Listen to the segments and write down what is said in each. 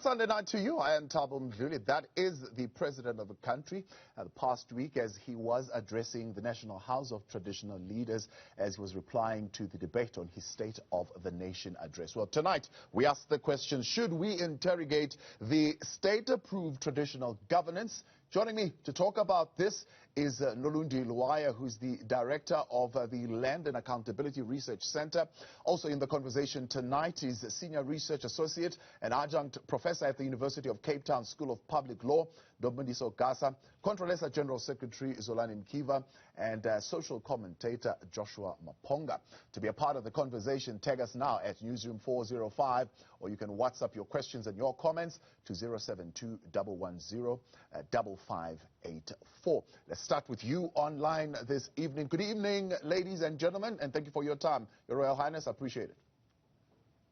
Sunday night to you. I am Thabo Mdluli. That is the president of a country the past week as he was addressing the National House of Traditional Leaders as he was replying to the debate on his State of the Nation address. Well, tonight we ask the question, should we interrogate the state-approved traditional governance? Joining me to talk about this is Nolundi Luwaya, who's the director of the Land and Accountability Research Center. Also in the conversation tonight is Senior Research Associate and Adjunct Professor at the University of Cape Town School of Public Law, Dobundiso Gasa, Controller General Secretary Zolani Mkiva, and social commentator Joshua Maponga. To be a part of the conversation, tag us now at Newsroom 405, or you can WhatsApp your questions and your comments to 072-110-5584. Let's start with you online this evening. Good evening, ladies and gentlemen, and thank you for your time. Your Royal Highness, I appreciate it.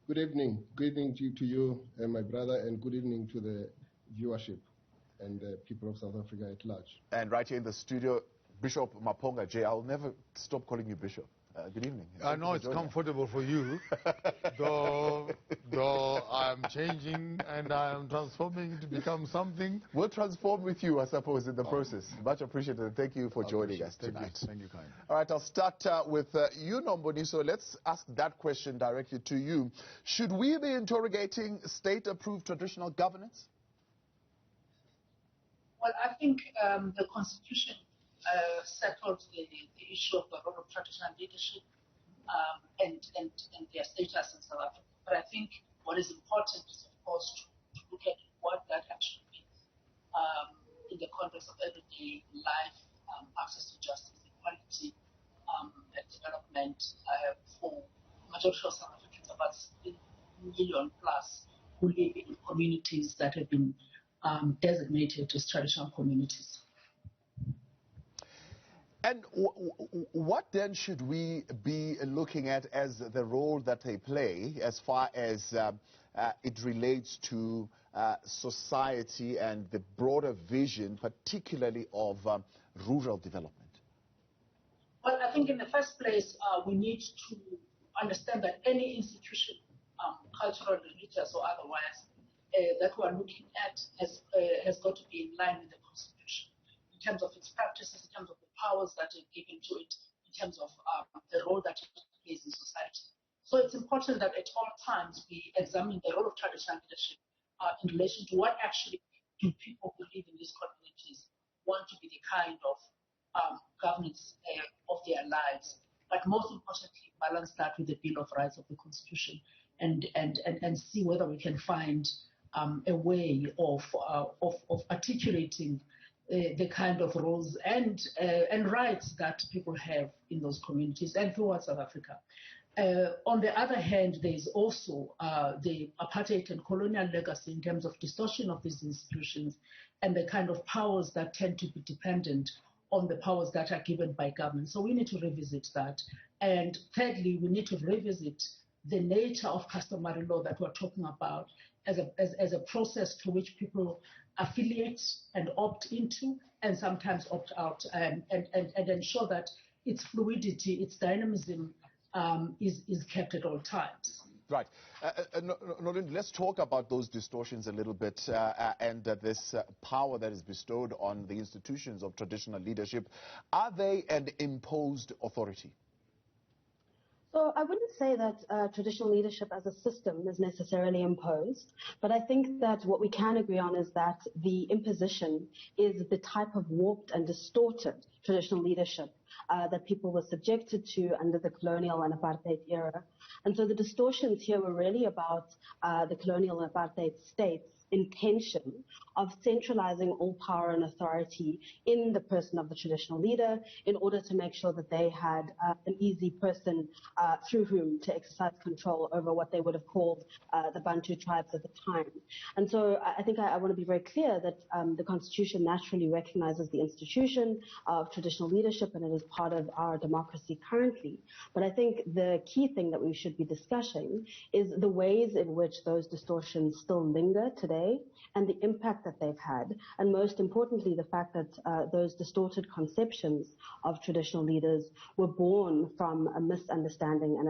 Good evening. Good evening to you, my brother, and good evening to the viewership and the people of South Africa at large. And right here in the studio, Bishop Maponga J. I'll never stop calling you Bishop. Good evening. I know it's comfortable for you, though I'm changing and I'm transforming to become something. We'll transform with you, I suppose, in the process. Much appreciated, and thank you for joining us tonight. Thank you, kindly. All right, I'll start with you, Nomboni. So let's ask that question directly to you. Should we be interrogating state-approved traditional governance? Well, I think the Constitution settled the issue of the role of traditional leadership and their status in South Africa. But I think what is important is, of course, to look at what that actually means in the context of everyday life, access to justice, equality, and development for the majority of South Africans, about 16 million plus, who live in communities that have been designated as traditional communities. And what then should we be looking at as the role that they play as far as it relates to society and the broader vision, particularly of rural development? Well, I think in the first place, we need to understand that any institution, cultural, religious, or otherwise, that we are looking at has got to be in line with the Constitution in terms of its practices, in terms of the powers that are given to it, in terms of the role that it plays in society. So it's important that at all times we examine the role of traditional leadership in relation to what actually do people who live in these communities want to be the kind of governance of their lives, but most importantly balance that with the Bill of Rights of the Constitution and see whether we can find a way of articulating the kind of roles and rights that people have in those communities and throughout South Africa. On the other hand, there is also the apartheid and colonial legacy in terms of distortion of these institutions and the kind of powers that tend to be dependent on the powers that are given by government. So we need to revisit that. And thirdly, we need to revisit the nature of customary law that we're talking about as a process to which people affiliate and opt into and sometimes opt out and ensure that its fluidity, its dynamism is kept at all times. Right. Nolundi, let's talk about those distortions a little bit and this power that is bestowed on the institutions of traditional leadership. Are they an imposed authority? So I wouldn't say that traditional leadership as a system is necessarily imposed, but I think that what we can agree on is that the imposition is the type of warped and distorted traditional leadership that people were subjected to under the colonial and apartheid era. And so the distortions here were really about the colonial and apartheid states' intention of centralizing all power and authority in the person of the traditional leader in order to make sure that they had an easy person through whom to exercise control over what they would have called the Bantu tribes at the time. And so I think I want to be very clear that the Constitution naturally recognizes the institution of traditional leadership, and it is part of our democracy currently. But I think the key thing that we should be discussing is the ways in which those distortions still linger today and the impact that they've had. And most importantly, the fact that those distorted conceptions of traditional leaders were born from a misunderstanding and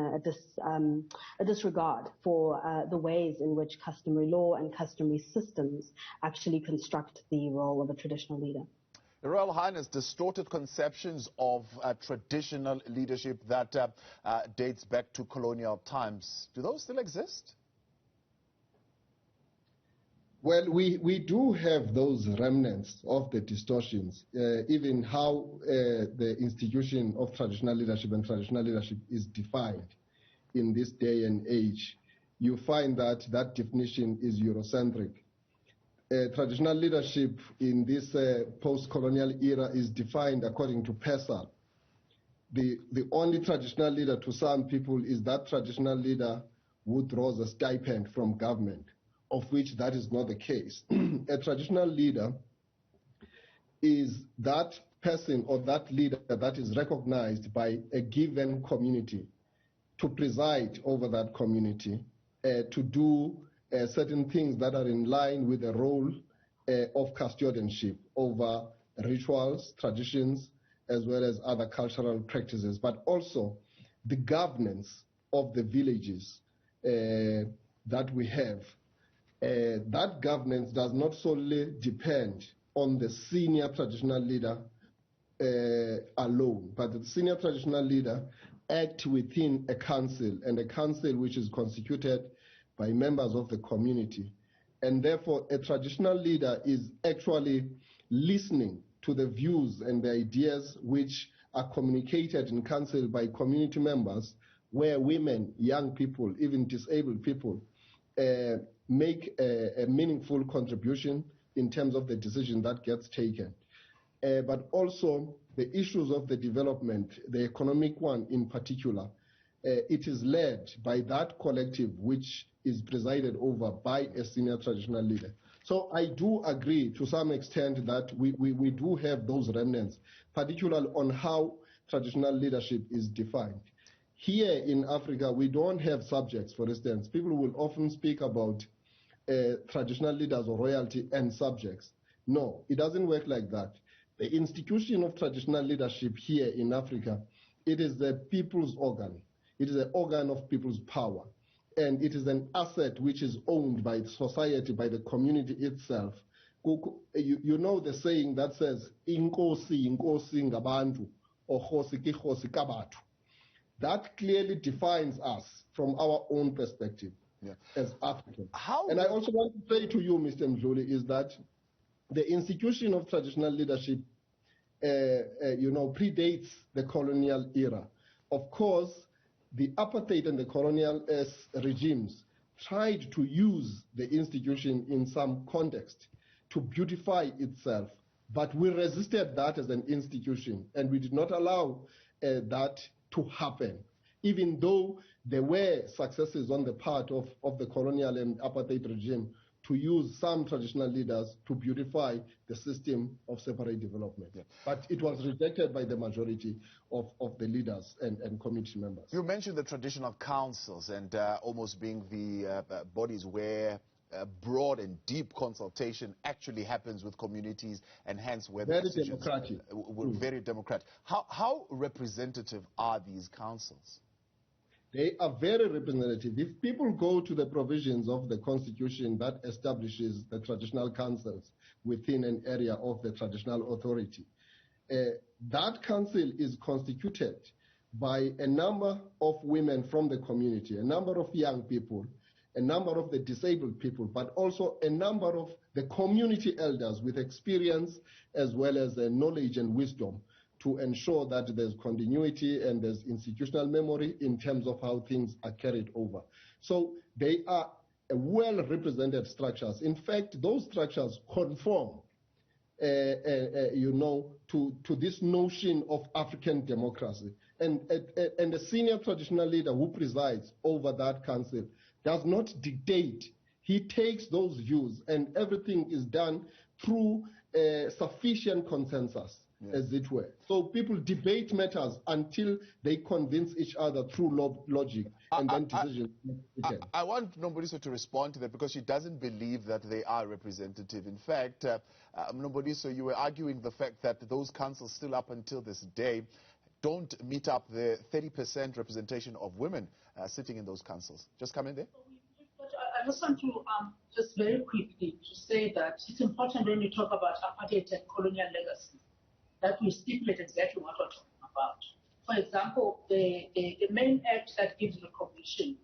a disregard for the ways in which customary law and customary systems actually construct the role of a traditional leader. Your Royal Highness, distorted conceptions of traditional leadership that dates back to colonial times, do those still exist? Well, we do have those remnants of the distortions, even how the institution of traditional leadership and traditional leadership is defined in this day and age. You find that that definition is Eurocentric. Traditional leadership in this post-colonial era is defined according to PESA. The only traditional leader to some people is that traditional leader who draws a stipend from government, of which that is not the case. A traditional leader is that person or that leader that is recognized by a given community to preside over that community, to do certain things that are in line with the role of custodianship over rituals, traditions, as well as other cultural practices, but also the governance of the villages that we have. That governance does not solely depend on the senior traditional leader alone, but the senior traditional leader acts within a council, and a council which is constituted by members of the community. And therefore, a traditional leader is actually listening to the views and the ideas which are communicated in council by community members, where women, young people, even disabled people make a meaningful contribution in terms of the decision that gets taken. But also the issues of the development, the economic one in particular, it is led by that collective which is presided over by a senior traditional leader. So I do agree to some extent that we do have those remnants, particularly on how traditional leadership is defined. Here in Africa, we don't have subjects, for instance. People will often speak about traditional leaders or royalty and subjects. No, it doesn't work like that. The institution of traditional leadership here in Africa, it is the people's organ. It is an organ of people's power. And it is an asset which is owned by society, by the community itself. You know the saying that says, inkosi, inkosi ngabantu, or khosi ki khosi kabatu. That clearly defines us from our own perspective as Africans. And I also want to say to you, Mr. Mdluli, is that the institution of traditional leadership, predates the colonial era. Of course, the apartheid and the colonial regimes tried to use the institution in some context to beautify itself, but we resisted that as an institution, and we did not allow that to happen, even though there were successes on the part of the colonial and apartheid regime to use some traditional leaders to beautify the system of separate development. But it was rejected by the majority of the leaders and community members. You mentioned the traditional councils and almost being the bodies where broad and deep consultation actually happens with communities, and hence where very democratic. Very democratic. How representative are these councils? They are very representative. If people go to the provisions of the Constitution that establishes the traditional councils within an area of the traditional authority, that council is constituted by a number of women from the community, a number of young people, a number of the disabled people, but also a number of the community elders with experience as well as knowledge and wisdom to ensure that there's continuity and there's institutional memory in terms of how things are carried over. So they are well-represented structures. In fact, those structures conform, to this notion of African democracy. And the senior traditional leader who presides over that council does not dictate. He takes those views, and everything is done through sufficient consensus as it were. So people debate matters until they convince each other through logic, and then decisions are taken. I want Nombodiso to respond to that because she doesn't believe that they are representative. In fact, Nombodiso, you were arguing the fact that those councils still up until this day don't meet up the 30% representation of women sitting in those councils. Just come in there. I just want to just very quickly to say that it's important when you talk about apartheid and colonial legacy that we stipulate exactly what we're talking about. For example, the main act that gives recognition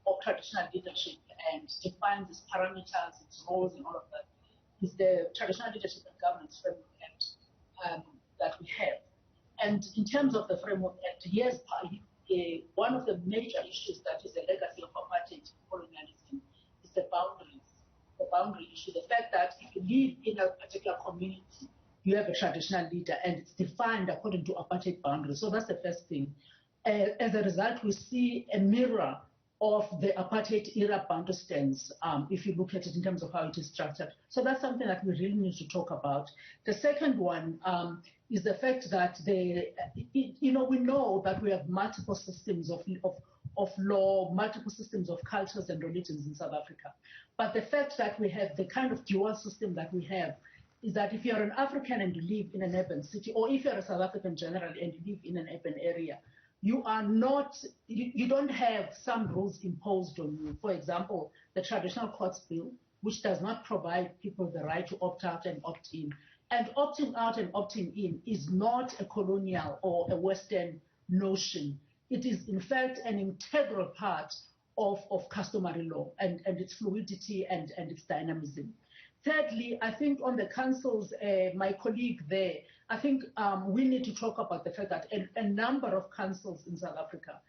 of traditional leadership and defines its parameters, its roles, and all of that is the Traditional Leadership and Governance Framework Act that we have. And in terms of the Framework Act, yes, one of the major issues that is a legacy of apartheid and colonialism is the boundary issue. The fact that if you live in a particular community, you have a traditional leader and it's defined according to apartheid boundaries. So that's the first thing. As a result, we see a mirror of the apartheid era boundary stands, if you look at it in terms of how it is structured. So that's something that we really need to talk about. The second one is the fact that we know that we have multiple systems of law, multiple systems of cultures and religions in South Africa. But the fact that we have the kind of dual system that we have is that if you're an African and you live in an urban city, or if you're a South African generally and you live in an urban area, you don't have some rules imposed on you. For example, the Traditional Courts Bill, which does not provide people the right to opt out and opt in. And opting out and opting in is not a colonial or a Western notion. It is, in fact, an integral part of customary law and its fluidity and its dynamism. Thirdly, I think on the councils, my colleague there, I think we need to talk about the fact that a number of councils in South Africa,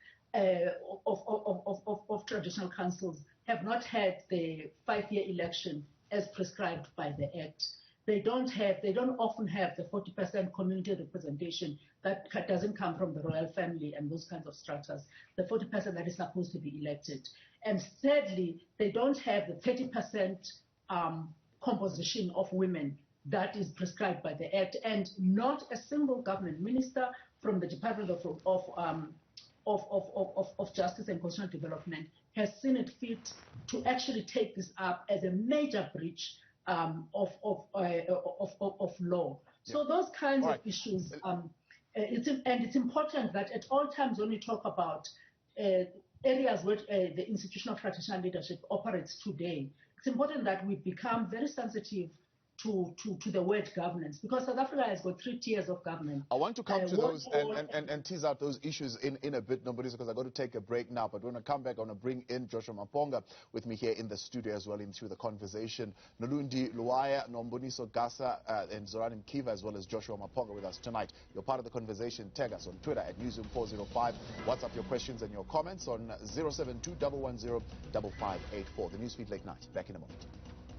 of traditional councils, have not had the 5-year election as prescribed by the Act. They don't often have the 40% community representation that doesn't come from the royal family and those kinds of structures, the 40% that is supposed to be elected. And thirdly, they don't have the 30% composition of women that is prescribed by the Act, and not a single government minister from the Department of Justice and Constitutional Development has seen it fit to actually take this up as a major breach of law. So those kinds of issues, it's important that at all times when we talk about areas where the institution of traditional leadership operates today, it's important that we become very sensitive to the word governance, because South Africa has got 3 tiers of government. I want to come to those and tease out those issues in a bit, Nombodiso, because I've got to take a break now. But when I come back, I want to bring in Joshua Maponga with me here in the studio as well into the conversation. Nolundi Luaya, Nombodiso Gasa, and Zoran Mkiva, as well as Joshua Maponga with us tonight. You're part of the conversation. Tag us on Twitter at Newsroom405. WhatsApp your questions and your comments on 072-110-5584. The Newsfeed Late Night. Back in a moment.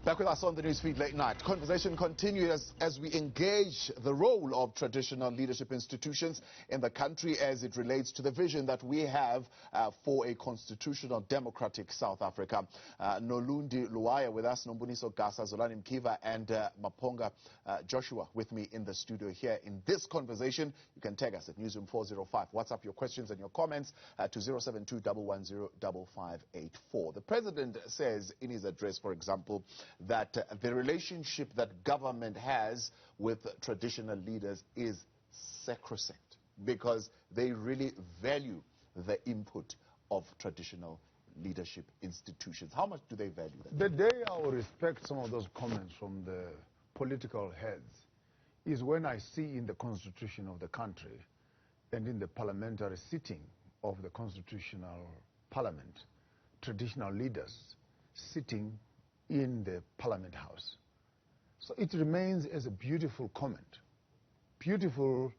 Back with us on the Newsfeed Late Night. Conversation continues as we engage the role of traditional leadership institutions in the country as it relates to the vision that we have for a constitutional democratic South Africa. Nolundi Luaya with us, Nombodiso Gasa, Zolani Mkiva, and Maponga Joshua with me in the studio here in this conversation. You can tag us at Newsroom405. WhatsApp your questions and your comments to 072-110-5584. The President says in his address, for example, that the relationship that government has with traditional leaders is sacrosanct because they really value the input of traditional leadership institutions. How much do they value that? The day I will respect some of those comments from the political heads is when I see in the constitution of the country and in the parliamentary sitting of the constitutional parliament, traditional leaders sitting in the Parliament House. So it remains as a beautiful comment, beautiful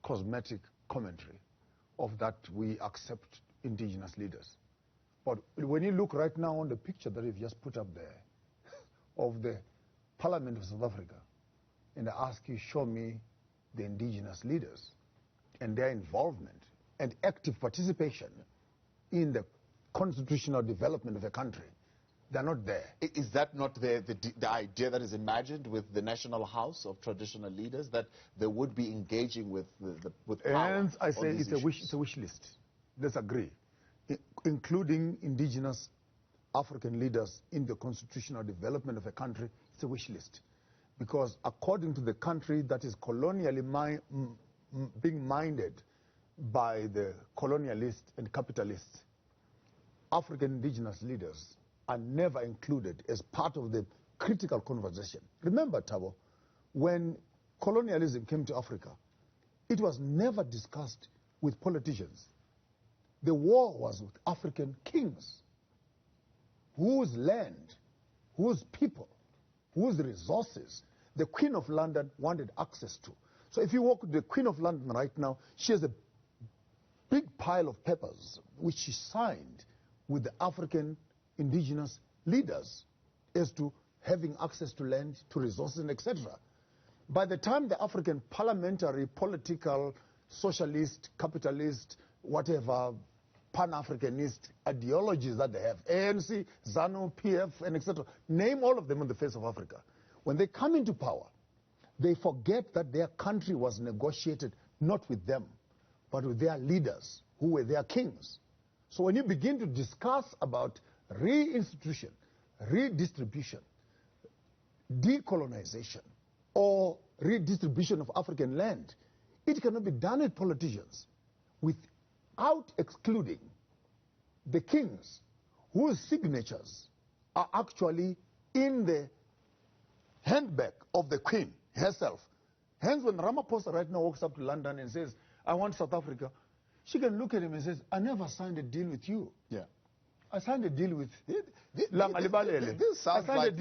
cosmetic commentary of that we accept indigenous leaders. But when you look right now on the picture that you've just put up there of the Parliament of South Africa, and I ask you, show me the indigenous leaders and their involvement and active participation in the constitutional development of the country, They're not there. Is that not the idea that is imagined with the National House of Traditional Leaders, that they would be engaging with power? And I say it's a wish list. Let's agree. Including indigenous African leaders in the constitutional development of a country, it's a wish list. Because according to the country that is colonially being minded by the colonialists and capitalists, African indigenous leaders are never included as part of the critical conversation. Remember, Thabo, when colonialism came to Africa, it was never discussed with politicians. The war was with African kings, whose land, whose people, whose resources the Queen of London wanted access to. So if you walk with the Queen of London right now, she has a big pile of papers which she signed with the African indigenous leaders as to having access to land, to resources, and etc. By the time the African parliamentary, political, socialist, capitalist, whatever, Pan-Africanist ideologies that they have, ANC, ZANU, PF, and etc., name all of them on the face of Africa. When they come into power, they forget that their country was negotiated not with them, but with their leaders, who were their kings. So when you begin to discuss about reinstitution, redistribution, decolonization, or redistribution of African land, it cannot be done with politicians without excluding the kings whose signatures are actually in the handbag of the Queen herself. Hence, when Ramaphosa right now walks up to London and says, I want South Africa, she can look at him and says, I never signed a deal with you. Yeah. I signed a deal with This sounds like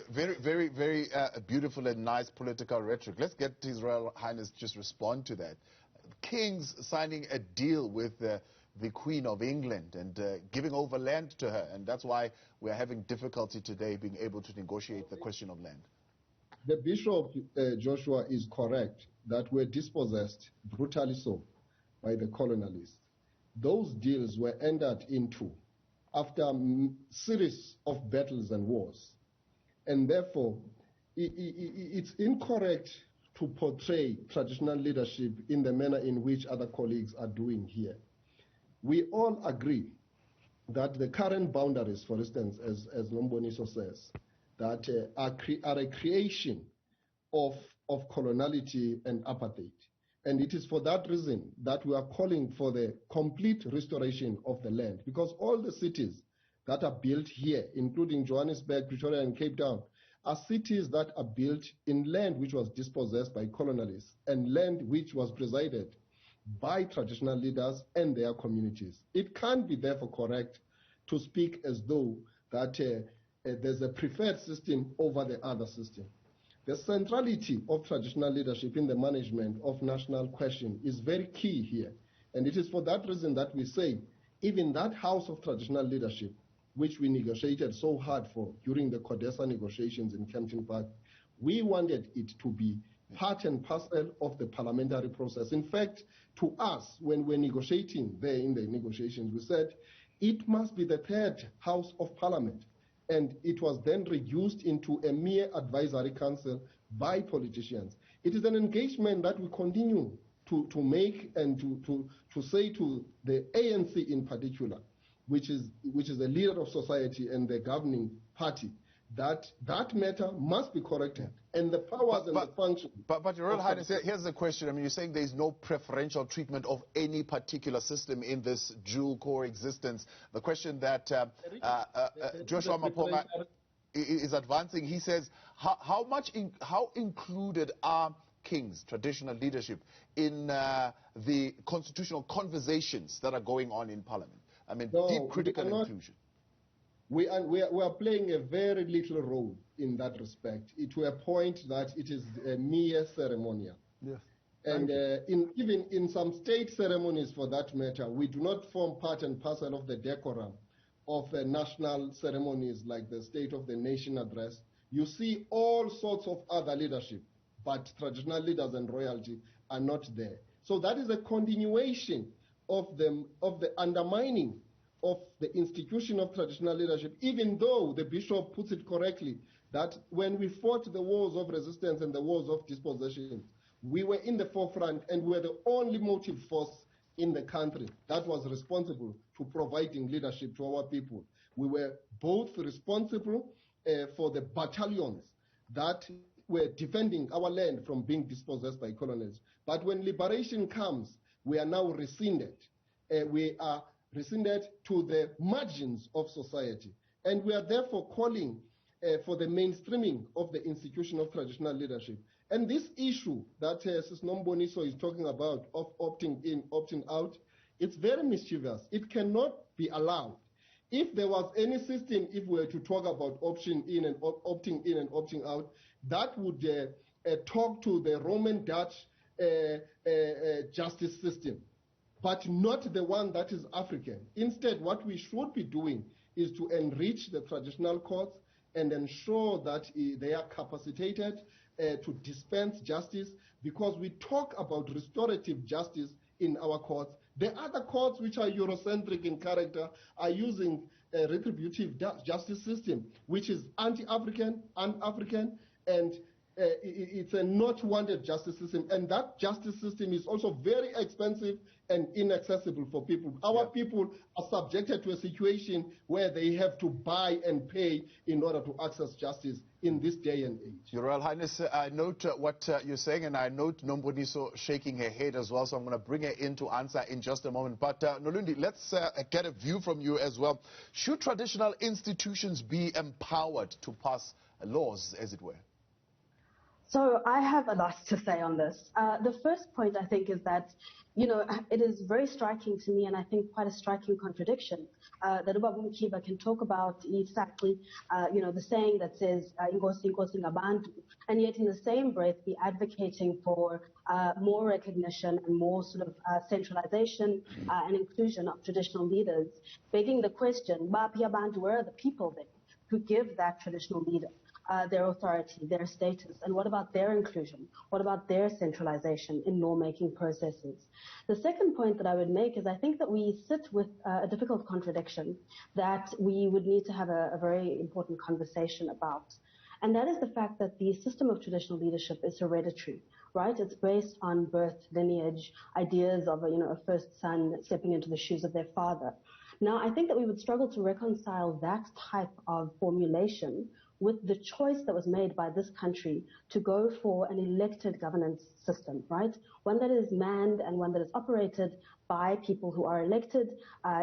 very, very, very beautiful and nice political rhetoric. Let's get His Royal Highness just respond to that. Kings signing a deal with the Queen of England and giving over land to her, and that's why we're having difficulty today being able to negotiate the question of land. The Bishop Joshua is correct that we're dispossessed, brutally so, by the colonialists. Those deals were entered into after a series of battles and wars. And therefore, it's incorrect to portray traditional leadership in the manner in which other colleagues are doing here. We all agree that the current boundaries, for instance, as Lomboniso says, that are a creation of coloniality and apartheid. And it is for that reason that we are calling for the complete restoration of the land, because all the cities that are built here, including Johannesburg, Pretoria, and Cape Town, are cities that are built in land which was dispossessed by colonialists and land which was presided by traditional leaders and their communities. It can't be therefore correct to speak as though that there's a preferred system over the other system. The centrality of traditional leadership in the management of national question is very key here. And it is for that reason that we say, even that house of traditional leadership, which we negotiated so hard for during the CODESA negotiations in Kempton Park, we wanted it to be part and parcel of the parliamentary process. In fact, to us, when we're negotiating there in the negotiations, we said it must be the third house of parliament. And it was then reduced into a mere advisory council by politicians. It is an engagement that we continue to make and to say to the ANC in particular, which is the leader of society and the governing party, that matter must be corrected. And the powers and the functions. But Your Royal Highness, here's the question. I mean, you're saying there's no preferential treatment of any particular system in this dual coexistence. The question that Joshua Mapoma is advancing, he says, how included are kings, traditional leadership, in the constitutional conversations that are going on in Parliament? I mean, deep critical inclusion. We are playing a very little role in that respect. To a point that it is a mere ceremonial. Yes. And even in some state ceremonies, for that matter, we do not form part and parcel of the decorum of national ceremonies like the State of the Nation address. You see all sorts of other leadership, but traditional leaders and royalty are not there. So that is a continuation of the undermining of the institution of traditional leadership, even though the bishop puts it correctly, that when we fought the wars of resistance and the wars of dispossession, we were in the forefront and we were the only motive force in the country that was responsible for providing leadership to our people. We were both responsible for the battalions that were defending our land from being dispossessed by colonials. But when liberation comes, we are now rescinded. We are rescinded to the margins of society. And we are therefore calling for the mainstreaming of the institution of traditional leadership. And this issue that Sis Nomboniso is talking about of opting in, opting out, it's very mischievous. It cannot be allowed. If there was any system, if we were to talk about opting in and opting out, that would talk to the Roman Dutch justice system, but not the one that is African. Instead, what we should be doing is to enrich the traditional courts and ensure that they are capacitated to dispense justice, because we talk about restorative justice in our courts. The other courts, which are Eurocentric in character, are using a retributive justice system, which is anti-African, un-African, and it's a not wanted justice system. And that justice system is also very expensive and inaccessible for people. Our people are subjected to a situation where they have to buy and pay in order to access justice in this day and age. Your Royal Highness, I note what you're saying, and I note Nomboniso shaking her head as well, so I'm going to bring her in to answer in just a moment. But Nolundi, let's get a view from you as well. Should traditional institutions be empowered to pass laws, as it were? So I have a lot to say on this. The first point, I think, is that, it is very striking to me, and I think quite a striking contradiction, that Ubaba Mkiba can talk about exactly, the saying that says, Inkosi ngabantu, and yet in the same breath be advocating for more recognition and more sort of centralization and inclusion of traditional leaders, begging the question, Bapi abantu, where are the people then who give that traditional leader their authority, their status, and what about their inclusion? What about their centralization in lawmaking processes? The second point that I would make is I think that we sit with a difficult contradiction that we would need to have a very important conversation about. And that is the fact that the system of traditional leadership is hereditary, right? It's based on birth, lineage, ideas of a first son stepping into the shoes of their father. Now, I think that we would struggle to reconcile that type of formulation with the choice that was made by this country to go for an elected governance system, right? One that is manned and one that is operated by people who are elected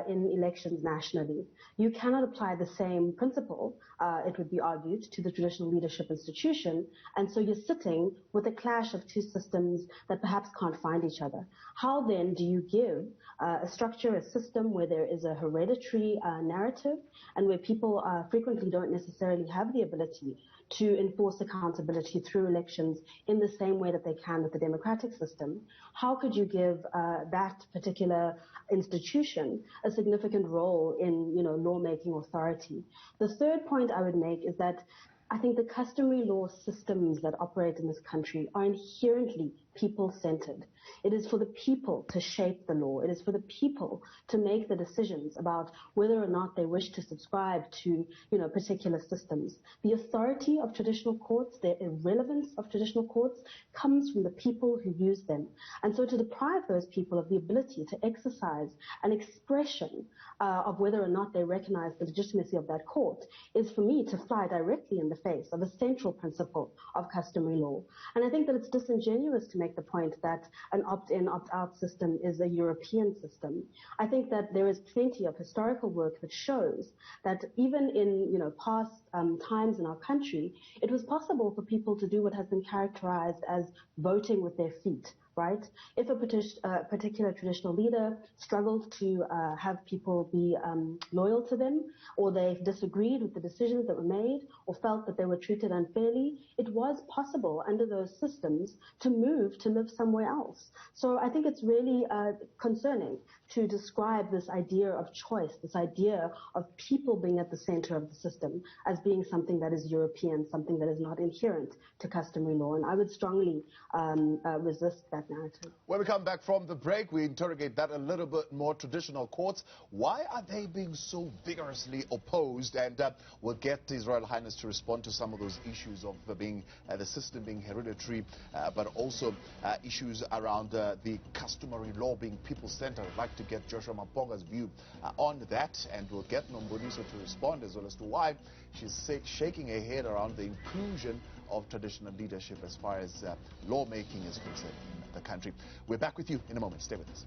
in elections nationally. You cannot apply the same principle, it would be argued, to the traditional leadership institution, and so you're sitting with a clash of two systems that perhaps can't find each other. How then do you give a structure, a system where there is a hereditary narrative and where people frequently don't necessarily have the ability to enforce accountability through elections in the same way that they can with the democratic system? How could you give that particular institution a significant role in, lawmaking authority? The third point I would make is that I think the customary law systems that operate in this country are inherently people-centered. It is for the people to shape the law. It is for the people to make the decisions about whether or not they wish to subscribe to, particular systems. The authority of traditional courts, the irrelevance of traditional courts, comes from the people who use them. And so to deprive those people of the ability to exercise an expression of whether or not they recognize the legitimacy of that court is, for me, to fly directly in the face of a central principle of customary law. And I think that it's disingenuous to make the point that an opt-in, opt-out system is a European system. I think that there is plenty of historical work that shows that even in past times in our country, it was possible for people to do what has been characterized as voting with their feet. Right? If a particular traditional leader struggled to have people be loyal to them, or they disagreed with the decisions that were made, or felt that they were treated unfairly, it was possible under those systems to move to live somewhere else. So I think it's really concerning to describe this idea of choice, this idea of people being at the center of the system, as being something that is European, something that is not inherent to customary law. And I would strongly resist that that narrative. When we come back from the break, we interrogate that a little bit more. Traditional courts, why are they being so vigorously opposed? And we'll get His Royal Highness to respond to some of those issues of the system being hereditary, but also issues around the customary law being people-centered. I'd like to get Joshua Maponga's view on that, and we'll get Nomboniso to respond as well as to why she's shaking her head around the inclusion of traditional leadership as far as lawmaking is concerned in the country. We're back with you in a moment. Stay with us.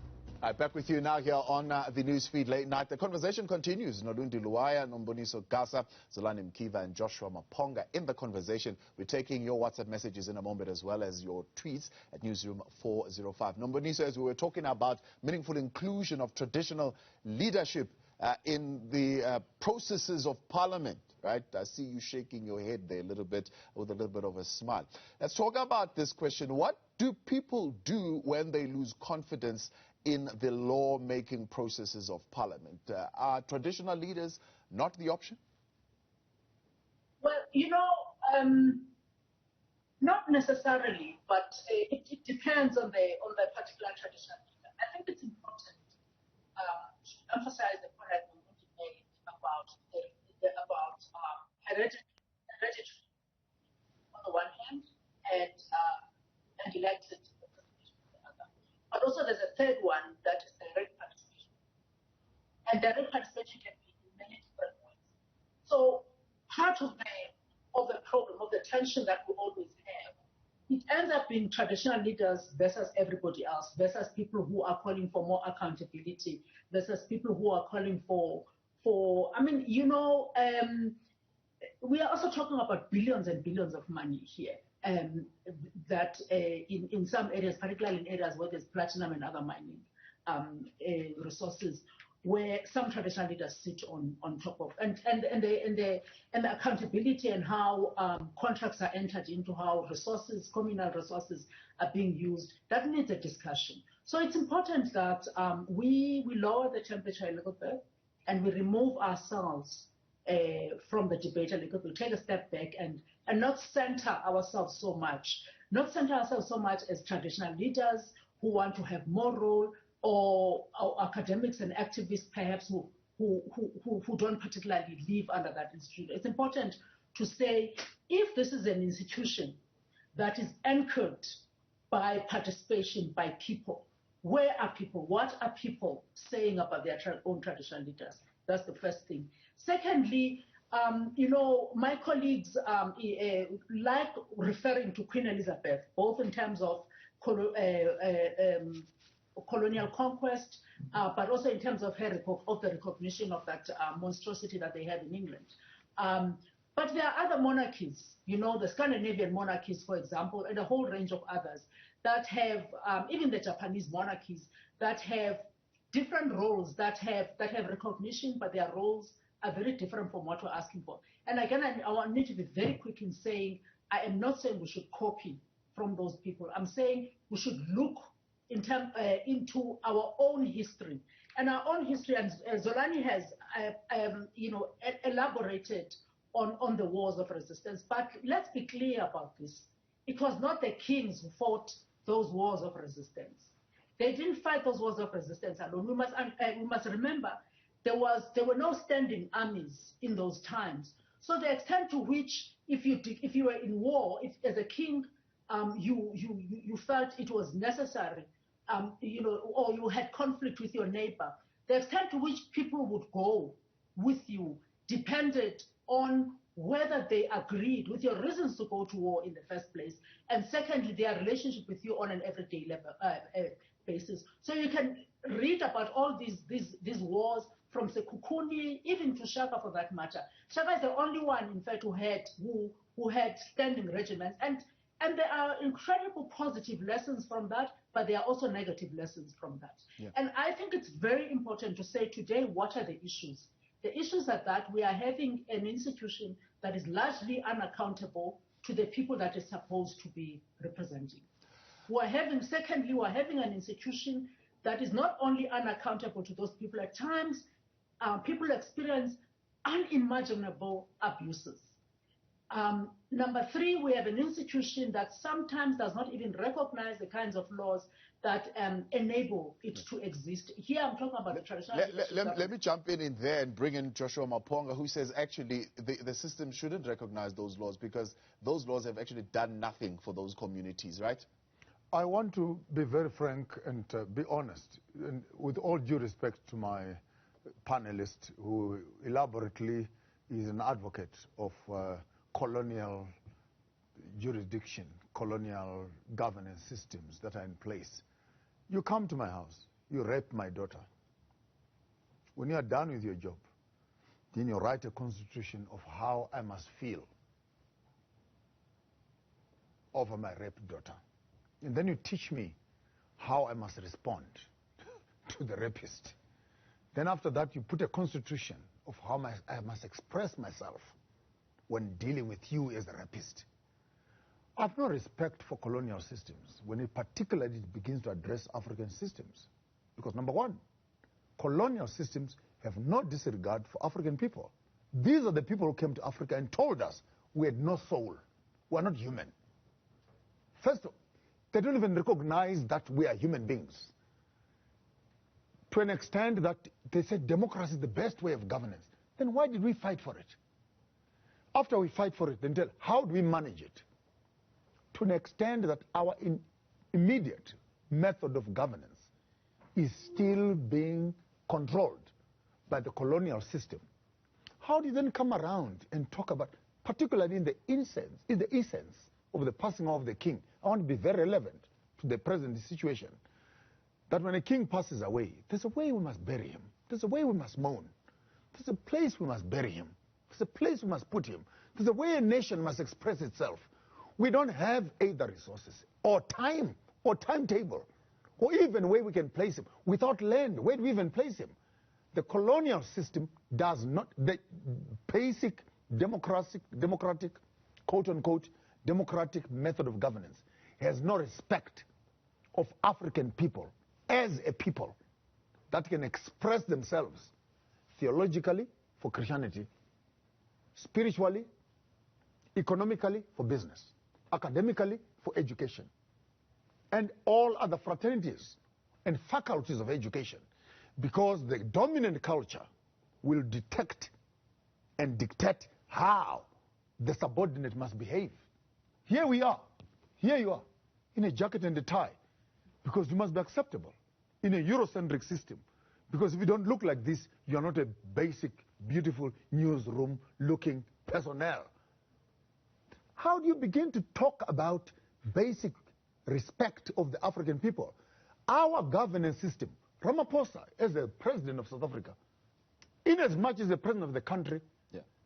Back with you now here on the Newsfeed Late Night. The conversation continues. Nolundi Luwaya, Nomboniso Gasa, Zolani Mkiva and Joshua Maponga in the conversation. We're taking your WhatsApp messages in a moment as well as your tweets at Newsroom 405. Nomboniso, as we were talking about meaningful inclusion of traditional leadership in the processes of parliament, right? I see you shaking your head there a little bit with a little bit of a smile. Let's talk about this question. What do people do when they lose confidence in the law-making processes of parliament? Are traditional leaders not the option? Well, not necessarily, but it depends on the particular traditional leader. I think it's important to emphasize the point that we made about hereditary on the one hand and elected representation on the other. But also there's a third one that is direct participation. And direct participation can be in many different ways. So part of the problem, of the tension that we always have, it ends up being traditional leaders versus everybody else, versus people who are calling for more accountability, versus people who are calling for we are also talking about billions and billions of money here, that in some areas, particularly in areas where there's platinum and other mining resources, where some traditional leaders sit on top of, and the accountability and how contracts are entered into, how resources, communal resources are being used, that needs a discussion. So it's important that we lower the temperature a little bit and we remove ourselves from the debate a little bit, take a step back and not center ourselves so much as traditional leaders who want to have more role, or academics and activists perhaps who don't particularly live under that institution. It's important to say, if this is an institution that is anchored by participation by people, where are people? What are people saying about their own traditional leaders? That's the first thing. Secondly, my colleagues like referring to Queen Elizabeth, both in terms of colonial conquest, but also in terms of the recognition of that monstrosity that they had in England. But there are other monarchies, the Scandinavian monarchies, for example, and a whole range of others that have, even the Japanese monarchies, that have different roles, that have recognition, but their roles are very different from what we're asking for. And again, I need to be very quick in saying, I am not saying we should copy from those people. I'm saying we should look into our own history. And our own history, and Zolani has elaborated on the wars of resistance. But let's be clear about this. It was not the kings who fought those wars of resistance. They didn't fight those wars of resistance alone. We must remember there were no standing armies in those times. So the extent to which, if you were in war, if as a king you felt it was necessary, or you had conflict with your neighbor, the extent to which people would go with you depended on whether they agreed with your reasons to go to war in the first place, and secondly, their relationship with you on an everyday level basis. So you can read about all these wars from Sekukuni, even to Shaka for that matter. Shaka is the only one, in fact, who had standing regiments, and there are incredible positive lessons from that, but there are also negative lessons from that. Yeah. And I think it's very important to say today, what are the issues? The issues are that we are having an institution that is largely unaccountable to the people that it's supposed to be representing. Secondly, we're having an institution that is not only unaccountable to those people. At times, people experience unimaginable abuses. Number three, we have an institution that sometimes does not even recognize the kinds of laws that enable it to exist. Here I'm talking about the traditional. Let me jump in there and bring in Joshua Maponga, who says actually the system shouldn't recognize those laws because those laws have actually done nothing for those communities, right? I want to be very frank and be honest, and with all due respect to my panelist, who elaborately is an advocate of colonial jurisdiction, colonial governance systems that are in place. You come to my house, you rape my daughter. When you are done with your job, then you write a constitution of how I must feel over my raped daughter. And then you teach me how I must respond to the rapist. Then after that, you put a constitution of how I must express myself when dealing with you as a rapist. I have no respect for colonial systems when it particularly begins to address African systems. Because number one, colonial systems have no disregard for African people. These are the people who came to Africa and told us we had no soul. We are not human. First, they don't even recognize that we are human beings. To an extent that they said democracy is the best way of governance. Then why did we fight for it? After we fight for it, then tell how do we manage it? To an extent that our immediate method of governance is still being controlled by the colonial system. How do you then come around and talk about, particularly in the essence of the passing of the king? I want to be very relevant to the present situation. That when a king passes away, there's a way we must bury him. There's a way we must mourn. There's a place we must bury him. There's a place we must put him. There's a way a nation must express itself. We don't have either resources or time or timetable or even where we can place him. Without land, where do we even place him? The colonial system does not, the basic democratic, quote-unquote, democratic method of governance has no respect of African people as a people that can express themselves theologically for Christianity, spiritually, economically for business, academically for education, and all other fraternities and faculties of education, because the dominant culture will detect and dictate how the subordinate must behave. Here we are, here you are, in a jacket and a tie, because you must be acceptable in a Eurocentric system. Because if you don't look like this, you're not a basic, beautiful newsroom-looking personnel. How do you begin to talk about basic respect of the African people? Our governance system, Ramaphosa, as the president of South Africa, in as much as the president of the country,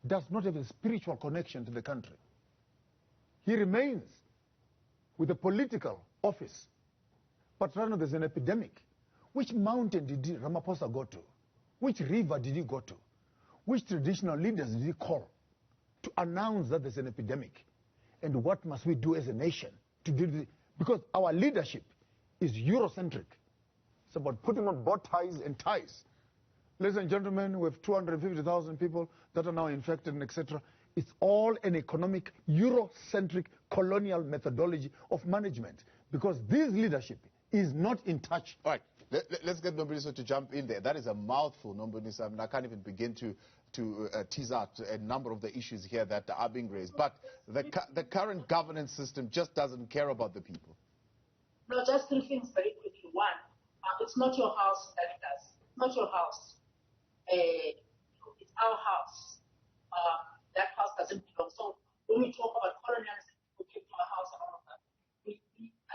does not have a spiritual connection to the country. He remains with a political office. But right now there's an epidemic. Which mountain did Ramaphosa go to? Which river did he go to? Which traditional leaders did he call to announce that there's an epidemic? And what must we do as a nation to deal with it? Because our leadership is Eurocentric. It's about putting on bow ties and ties. Ladies and gentlemen, we have 250,000 people that are now infected and etc. It's all an economic, Eurocentric, colonial methodology of management. Because this leadership is not in touch. All right, let's get Nombuniso to jump in there. That is a mouthful, Nombuniso. I mean, I can't even begin to tease out a number of the issues here that are being raised. But the current governance system just doesn't care about the people. No, just three things very quickly. One, it's not your house that does. It's not your house. It's our house. That house doesn't belong. So when we talk about colonialism, we came to our house and all of that. We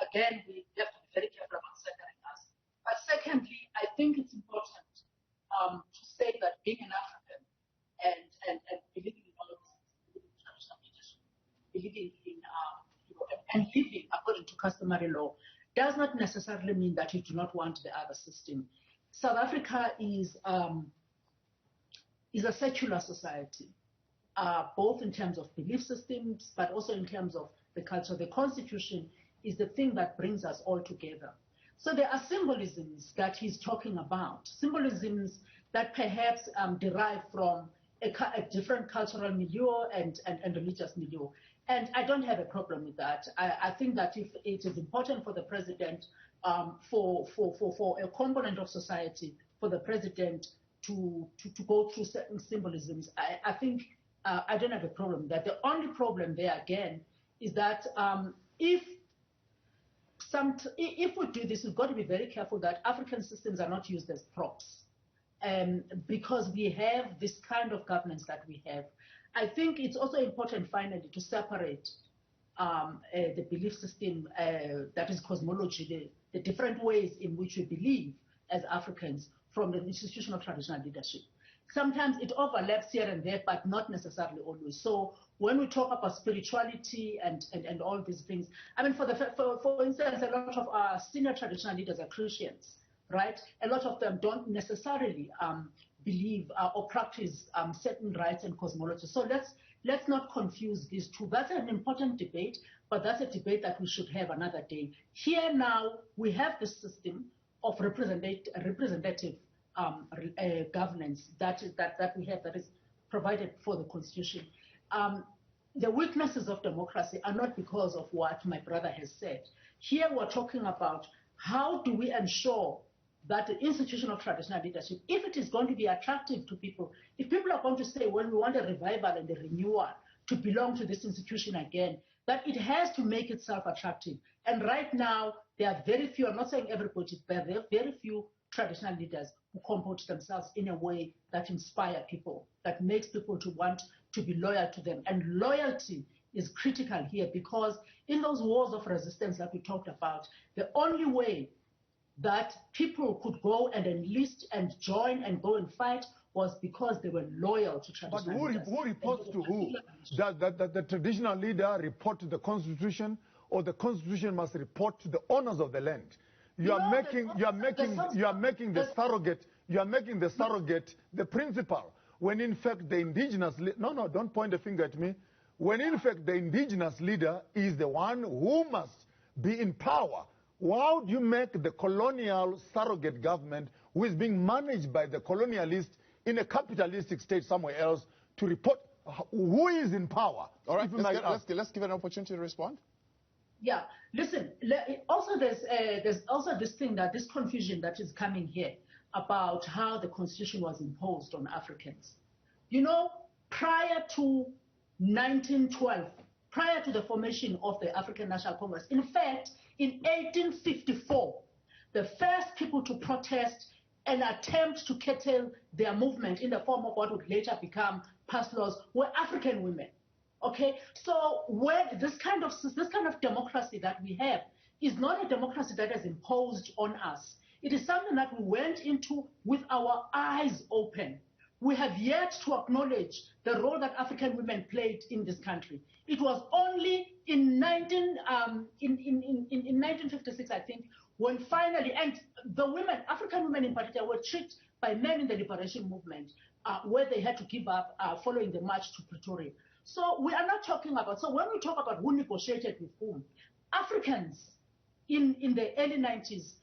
have to be very careful about centering us. But secondly, I think it's important to say that being an African and believing in all of this, believing in traditional leadership, believing in and living according to customary law does not necessarily mean that you do not want the other system. South Africa is a secular society, both in terms of belief systems, but also in terms of the culture. The Constitution is the thing that brings us all together. So there are symbolisms that he's talking about, symbolisms that perhaps derive from a different cultural milieu and religious milieu. And I don't have a problem with that. I think that if it is important for the president, for a component of society, for the president to go through certain symbolisms, I think I don't have a problem with that. The only problem there again is that if we do this, we've got to be very careful that African systems are not used as props. Because we have this kind of governance that we have. I think it's also important, finally, to separate the belief system, that is cosmology, the different ways in which we believe as Africans from the institution of traditional leadership. Sometimes it overlaps here and there, but not necessarily always. So when we talk about spirituality and all these things, I mean, for instance, a lot of our senior traditional leaders are Christians, right? A lot of them don't necessarily believe or practice certain rites and cosmology. So let's not confuse these two. That's an important debate, but that's a debate that we should have another day. Here now, we have this system of representative governance that we have, that is provided for the Constitution. The weaknesses of democracy are not because of what my brother has said. Here we're talking about how do we ensure that the institution of traditional leadership, if it is going to be attractive to people, if people are going to say, well, we want a revival and a renewal to belong to this institution again, that it has to make itself attractive. And right now, there are very few, I'm not saying everybody, but there are very few traditional leaders who comport themselves in a way that inspire people, that makes people to want to be loyal to them. And loyalty is critical here, because in those wars of resistance that we talked about, the only way that people could go and enlist and join and go and fight was because they were loyal to traditional leaders. But who reports to who? Does the traditional leader report to the Constitution, or the Constitution must report to the owners of the land? You are making the surrogate the principal, when in fact the indigenous no, don't point a finger at me. When in fact the indigenous leader is the one who must be in power. Why would you make the colonial surrogate government, who is being managed by the colonialist in a capitalistic state somewhere else, to report who is in power? All right, let's give an opportunity to respond. Yeah, listen, also there's also this thing, that this confusion that is coming here about how the Constitution was imposed on Africans. You know, prior to 1912, prior to the formation of the African National Congress, in fact, in 1854, the first people to protest and attempt to curtail their movement in the form of what would later become past laws were African women. Okay, so when this kind of democracy that we have is not a democracy that is imposed on us. It is something that we went into with our eyes open. We have yet to acknowledge the role that African women played in this country. It was only in 1956, I think, when finally, and the women, African women in particular, were tricked by men in the liberation movement, where they had to give up following the march to Pretoria. So we are not talking about, so when we talk about who negotiated with whom, Africans in the early 90s,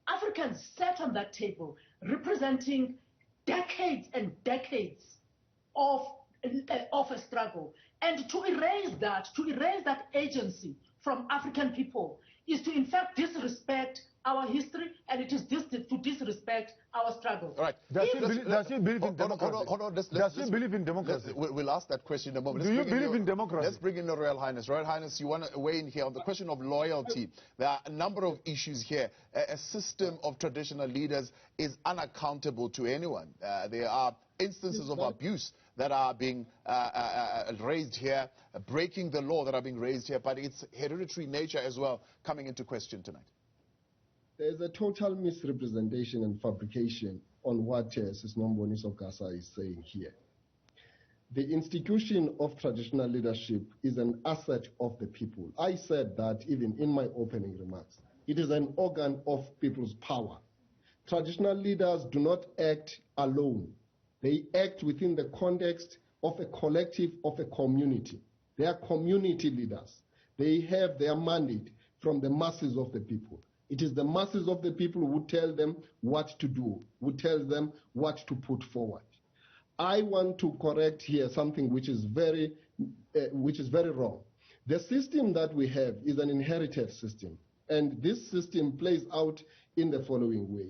Africans sat on that table representing decades and decades of a struggle. And to erase that agency from African people is to in fact disrespect our history, and it is to disrespect our struggle. All right. Does he believe in democracy? Hold on. Does he believe in democracy? We'll ask that question in a moment. Do you believe in democracy? Let's bring in the Royal Highness. Royal Highness, you want to weigh in here on the question of loyalty. There are a number of issues here. A system of traditional leaders is unaccountable to anyone. There are instances of abuse that are being raised here, breaking the law that are being raised here, but it's hereditary nature as well coming into question tonight. There's a total misrepresentation and fabrication on what Sisnomboni Sokasa is saying here. The institution of traditional leadership is an asset of the people. I said that even in my opening remarks. It is an organ of people's power. Traditional leaders do not act alone. They act within the context of a collective, of a community. They are community leaders. They have their mandate from the masses of the people. It is the masses of the people who tell them what to do, who tell them what to put forward. I want to correct here something which is very wrong. The system that we have is an inherited system, and this system plays out in the following way.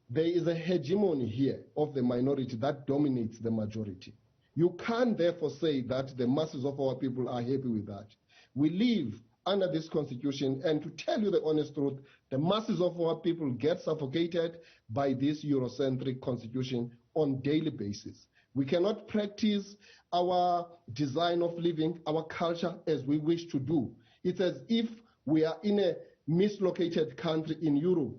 There is a hegemony here of the minority that dominates the majority. You can't therefore say that the masses of our people are happy with that. We live under this constitution, and to tell you the honest truth, the masses of our people get suffocated by this Eurocentric constitution on daily basis. We cannot practice our design of living, our culture as we wish to do. It's as if we are in a mislocated country in Europe.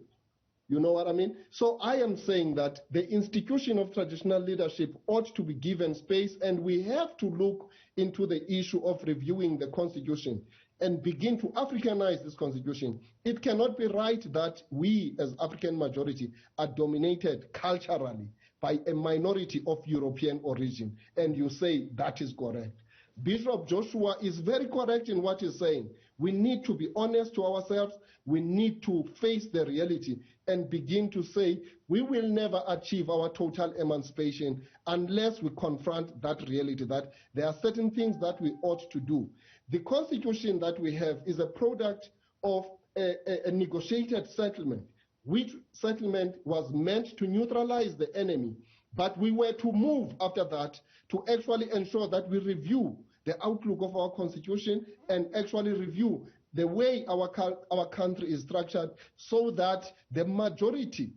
You know what I mean? So I am saying that the institution of traditional leadership ought to be given space, and we have to look into the issue of reviewing the constitution and begin to Africanize this constitution. It cannot be right that we as African majority are dominated culturally by a minority of European origin, and you say that is correct. Bishop Joshua is very correct in what he's saying. We need to be honest to ourselves. We need to face the reality and begin to say we will never achieve our total emancipation unless we confront that reality, that there are certain things that we ought to do. The constitution that we have is a product of a negotiated settlement, which settlement was meant to neutralize the enemy. But we were to move after that to actually ensure that we review the outlook of our constitution and actually review the way our country is structured, so that the majority,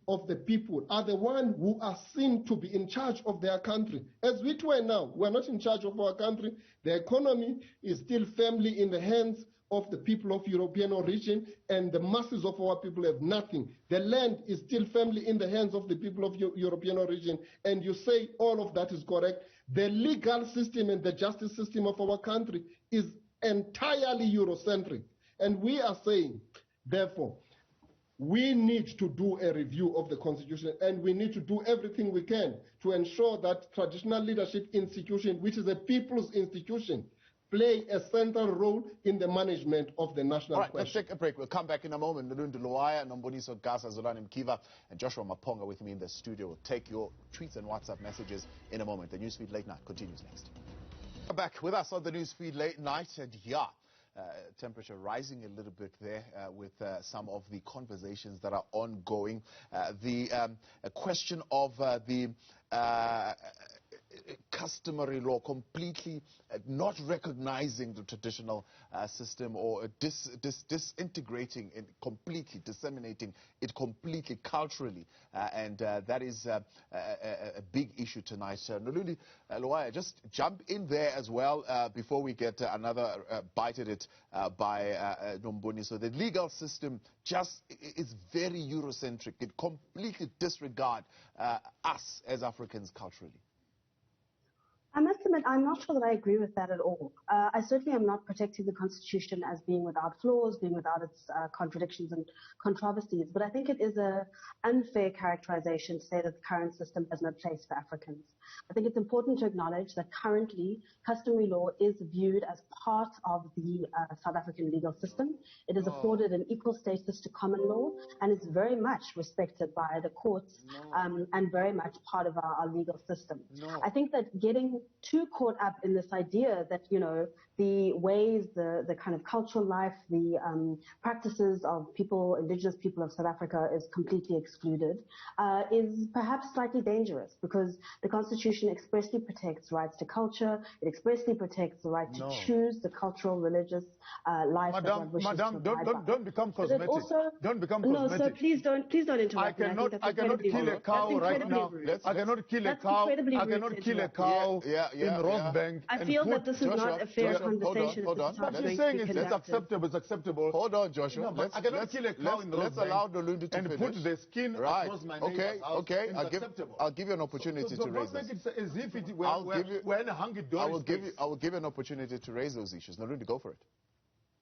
of the people are the ones who are seen to be in charge of their country. As we were now, we're not in charge of our country. The economy is still firmly in the hands of the people of European origin, and the masses of our people have nothing. The land is still firmly in the hands of the people of European origin, and you say all of that is correct. The legal system and the justice system of our country is entirely Eurocentric. And we are saying, therefore, we need to do a review of the constitution, and we need to do everything we can to ensure that traditional leadership institution, which is a people's institution, play a central role in the management of the national All right, question. let's take a break. We'll come back in a moment. Nalundu Luaya, Nomboniso Gasa, Zolani Mkiva, and Joshua Maponga with me in the studio. We'll take your tweets and WhatsApp messages in a moment. The Newsfeed Late Night continues next. Back with us on the Newsfeed Late Night, and temperature rising a little bit there with some of the conversations that are ongoing. The question of the customary law completely not recognizing the traditional system, or disintegrating it completely, disseminating it completely culturally, and that is a big issue tonight. Nalundu Luaya, just jump in there as well before we get another bite at it by Nomboni. So the legal system just is very Eurocentric. It completely disregards us as Africans culturally. I must admit, I'm not sure that I agree with that at all. I certainly am not protecting the Constitution as being without flaws, being without its contradictions and controversies, but I think it is an unfair characterization to say that the current system has no place for Africans. I think it's important to acknowledge that currently customary law is viewed as part of the South African legal system. It is afforded an equal status to common law, and is very much respected by the courts and very much part of our legal system. I think that getting too caught up in this idea that, the ways, the kind of cultural life, the practices of indigenous people of South Africa is completely excluded, is perhaps slightly dangerous, because the Constitution expressly protects rights to culture. It expressly protects the right to choose the cultural, religious life that one wishes to abide by. Don't become cosmetic. Don't become cosmetic. No, so please don't interrupt me. I cannot kill a cow right now. I cannot kill a cow. I cannot kill a cow in Rosebank. I feel that this is not a fair conversation. Hold on. What you're saying is it's acceptable. It's acceptable. Hold on, Joshua. No, I cannot kill a cow in Rosebank. Let's allow Nalundu to finish. And put the skin across my neighbor's house. Okay. I'll give you an opportunity to raise this. Don't make it as if we're in a hunky-dory. I will give you an opportunity to raise those issues. Nalundu, go for it.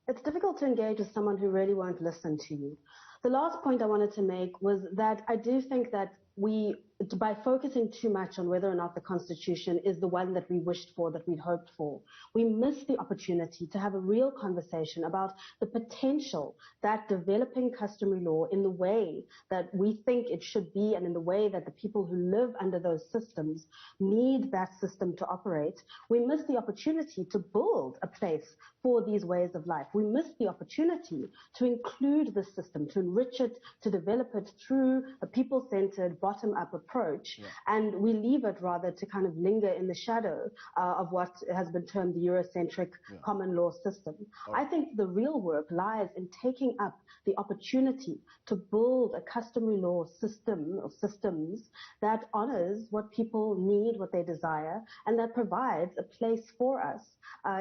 It's difficult to engage with someone who really won't listen to you. The last point I wanted to make was that I do think that we by focusing too much on whether or not the Constitution is the one that we wished for, that we'd hoped for, we miss the opportunity to have a real conversation about the potential that developing customary law in the way that we think it should be and in the way that the people who live under those systems need that system to operate. We miss the opportunity to build a place for these ways of life. We miss the opportunity to include the system, to enrich it, to develop it through a people-centered, bottom-up approach, and we leave it rather to kind of linger in the shadow of what has been termed the Eurocentric common law system. I think the real work lies in taking up the opportunity to build a customary law system or systems that honors what people need, what they desire, and that provides a place for us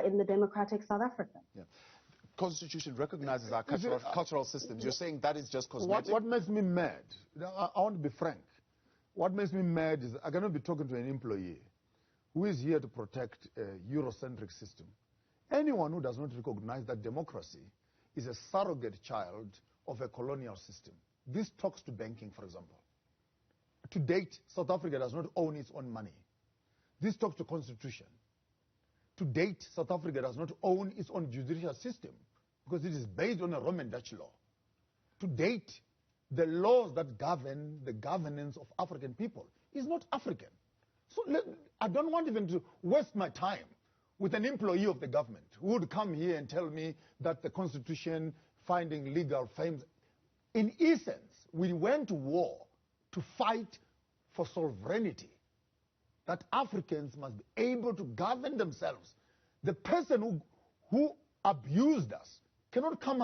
in the democratic South Africa. Constitution recognizes our cultural systems. You're saying that is just cosmetic? What makes me mad, I want to be frank, what makes me mad is I cannot be talking to an employee who is here to protect a Eurocentric system. Anyone who does not recognize that democracy is a surrogate child of a colonial system. This talks to banking, for example. To date, South Africa does not own its own money. This talks to constitution. To date, South Africa does not own its own judicial system because it is based on a Roman Dutch law. To date, the laws that govern the governance of African people is not African. So I don't want even to waste my time with an employee of the government who would come here and tell me that the Constitution finding legal frames. In essence, we went to war to fight for sovereignty, that Africans must be able to govern themselves. The person who abused us cannot come